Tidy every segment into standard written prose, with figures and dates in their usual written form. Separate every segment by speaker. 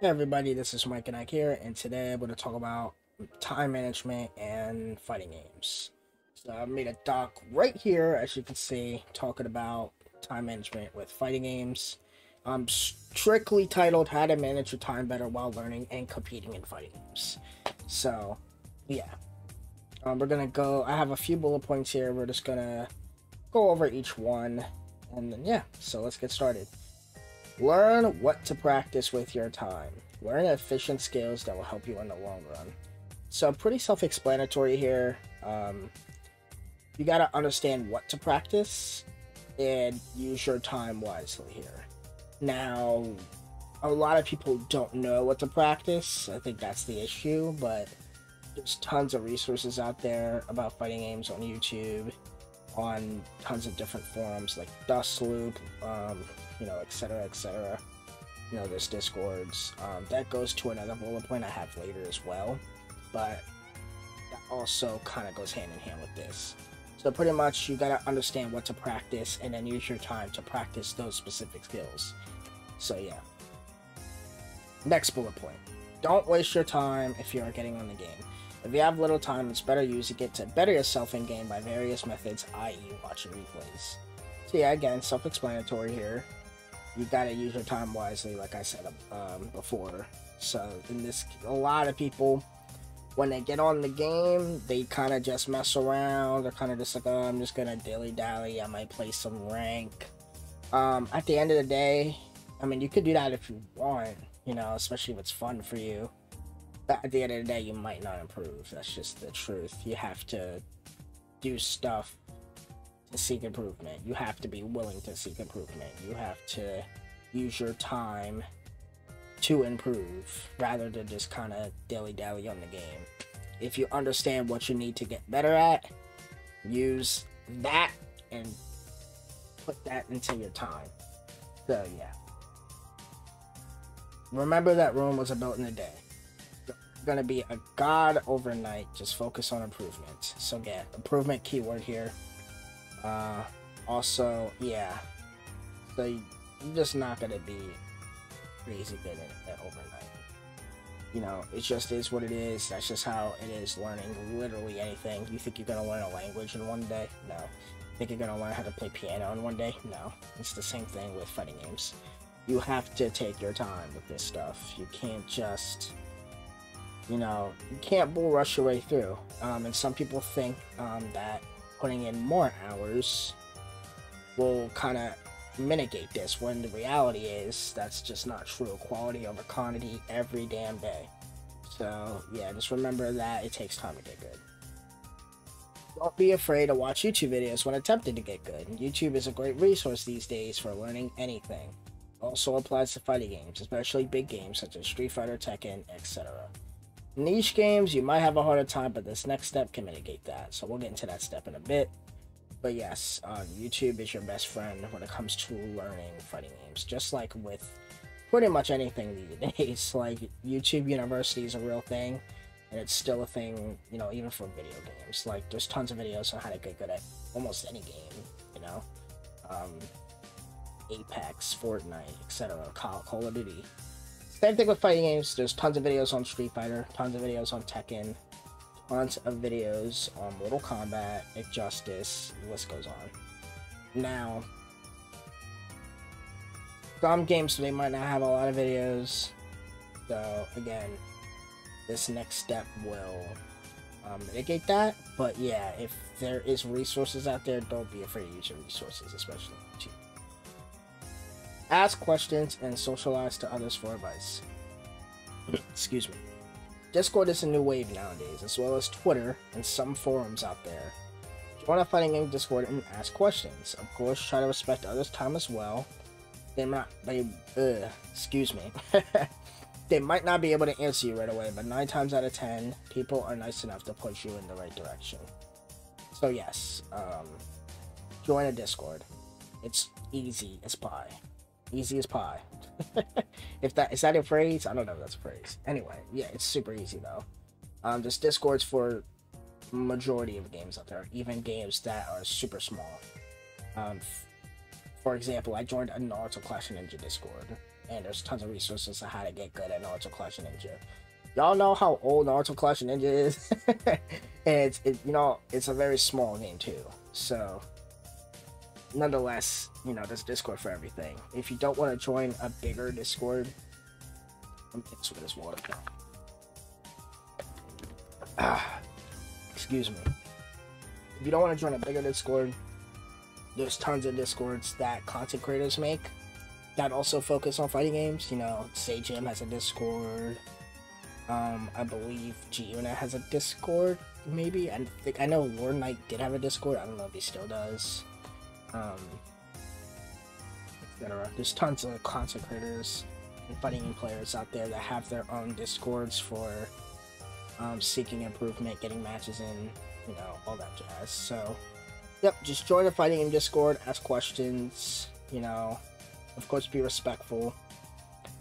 Speaker 1: Hey everybody, this is Mike and Ike here, and today I'm going to talk about time management and fighting games. So I made a doc right here, as you can see, talking about time management with fighting games. Strictly titled How to Manage Your Time Better While Learning and Competing in Fighting Games. So, yeah. We're going to go, I have a few bullet points here, we're just going to go over each one, and then yeah, so let's get started. Learn what to practice with your time. Learn efficient skills that will help you in the long run. So pretty self-explanatory here. You got to understand what to practice and use your time wisely here. Now, a lot of people don't know what to practice. I think that's the issue, but there's tons of resources out there about fighting games on YouTube, on tons of different forums like Dust Loop, etc., etc. There's Discords. That goes to another bullet point I have later as well, but that also kind of goes hand in hand with this. So pretty much you gotta understand what to practice and then use your time to practice those specific skills. So yeah. Next bullet point. Don't waste your time if you are getting on the game. If you have little time, it's better using it to better yourself in game by various methods, i.e. watching replays. So yeah, again, self-explanatory here. You gotta use your time wisely, like I said before. So in this, a lot of people, when they get on the game, they kind of just mess around. They're kind of just like, oh, I'm just gonna dilly-dally. I might play some rank. At the end of the day, I mean, you could do that if you want, especially if it's fun for you. But at the end of the day, you might not improve. That's just the truth. You have to do stuff to seek improvement. You have to be willing to seek improvement. You have to use your time to improve rather than just kind of dilly-dally on the game. If you understand what you need to get better at, use that and put that into your time. So yeah. Remember that Rome was built in a day. Going to be a god overnight. Just focus on improvement. So yeah, improvement keyword here. Also, yeah, so you're just not going to be crazy good at it overnight. It just is what it is. That's just how it is learning literally anything. You think you're going to learn a language in one day? No. Think you're going to learn how to play piano in one day? No. It's the same thing with fighting games. You have to take your time with this stuff. You can't just, you can't bull rush your way through. And some people think that putting in more hours will kind of mitigate this, when the reality is that's just not true. Quality over quantity every damn day. So yeah, just remember that it takes time to get good. Don't be afraid to watch YouTube videos when attempting to get good. YouTube is a great resource these days for learning anything. Also applies to fighting games, especially big games such as Street Fighter, Tekken, etc. Niche games, you might have a harder time, but this next step can mitigate that. So we'll get into that step in a bit. But yes, YouTube is your best friend when it comes to learning fighting games. Just like with pretty much anything these days. Like, YouTube University is a real thing, and it's still a thing, even for video games. Like, there's tons of videos on how to get good at almost any game, Apex, Fortnite, etc., Call of Duty. Same thing with fighting games. There's tons of videos on Street Fighter, tons of videos on Tekken, tons of videos on Mortal Kombat, Injustice, the list goes on. Now, some games, they might not have a lot of videos, so again, this next step will mitigate that. But yeah, if there is resources out there, don't be afraid to use your resources, especially YouTube. Ask questions and socialize to others for advice. Excuse me. Discord is a new wave nowadays, as well as Twitter and some forums out there. Join a fighting game Discord and ask questions. Of course, try to respect others' time as well. They might not be able to answer you right away, but 9 times out of 10, people are nice enough to push you in the right direction. So yes, join a Discord. It's easy as pie. Easy as pie. Is that a phrase? I don't know if that's a phrase. Anyway, yeah, it's super easy though. There's Discords for majority of games out there, even games that are super small. For example, I joined a Naruto Clash of Ninja Discord, and there's tons of resources on how to get good at Naruto Clash of Ninja. Y'all know how old Naruto Clash of Ninja is, and it's a very small game too. So, nonetheless, there's Discord for everything. If you don't want to join a bigger Discord, let me take some of this water. Excuse me. If you don't want to join a bigger Discord, there's tons of Discords that content creators make that also focus on fighting games. Sage Jam has a Discord. I believe G-Unit has a Discord, maybe. I know Lord Knight did have a Discord. I don't know if he still does. Etc. There's tons of content creators and fighting game players out there that have their own Discords for seeking improvement, getting matches in, all that jazz. So, yep, just join the fighting game Discord, ask questions, of course be respectful,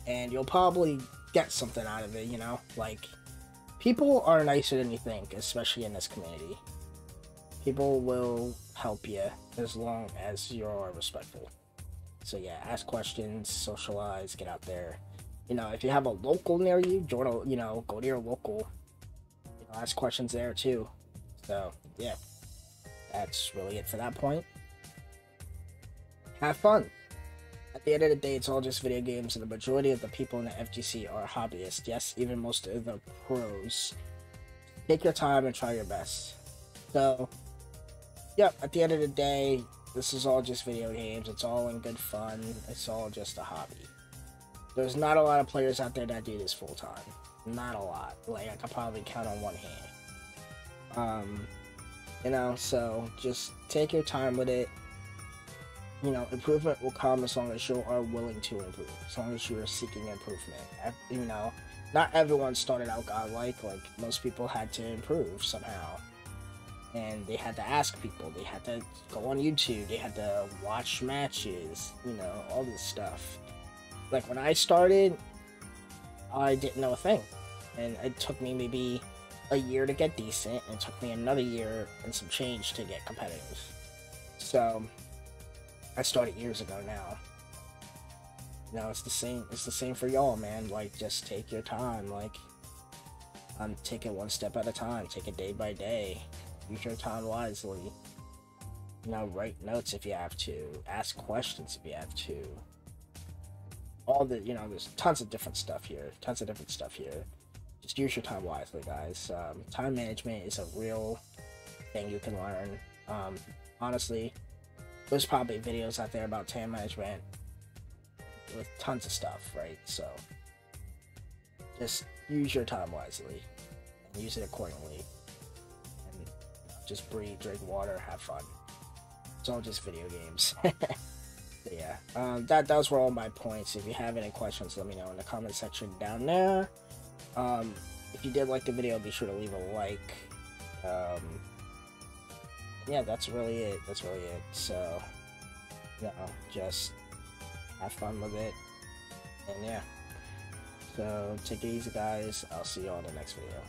Speaker 1: and you'll probably get something out of it, like, people are nicer than you think, especially in this community. People will help you as long as you're respectful. So yeah, ask questions, socialize, get out there. If you have a local near you, join go to your local, ask questions there too. So yeah, that's really it for that point. Have fun. At the end of the day, it's all just video games, and the majority of the people in the FGC are hobbyists. Yes, even most of the pros. Take your time and try your best. So, yep, at the end of the day, this is all just video games. It's all in good fun. It's all just a hobby. There's not a lot of players out there that do this full time. Not a lot. Like, I could probably count on one hand. So just take your time with it. Improvement will come as long as you are willing to improve, as long as you are seeking improvement. Not everyone started out godlike. Like, most people had to improve somehow, and they had to ask people, they had to go on YouTube, they had to watch matches, all this stuff. Like, when I started, I didn't know a thing, and it took me maybe a year to get decent, and it took me another year and some change to get competitive. So I started years ago now. It's the same for y'all, man. Like, just take your time. Like, take it one step at a time. Take it day by day. Use your time wisely. Write notes if you have to. Ask questions if you have to. There's tons of different stuff here. Just use your time wisely, guys. Time management is a real thing you can learn. Honestly, there's probably videos out there about time management with tons of stuff, right? So just use your time wisely and use it accordingly, and just breathe, drink water, have fun. It's all just video games. Yeah, those were all my points. If you have any questions, let me know in the comment section down there. If you did like the video, be sure to leave a like. Yeah, that's really it. So, just have fun with it. And yeah. So, take it easy, guys. I'll see you all in the next video.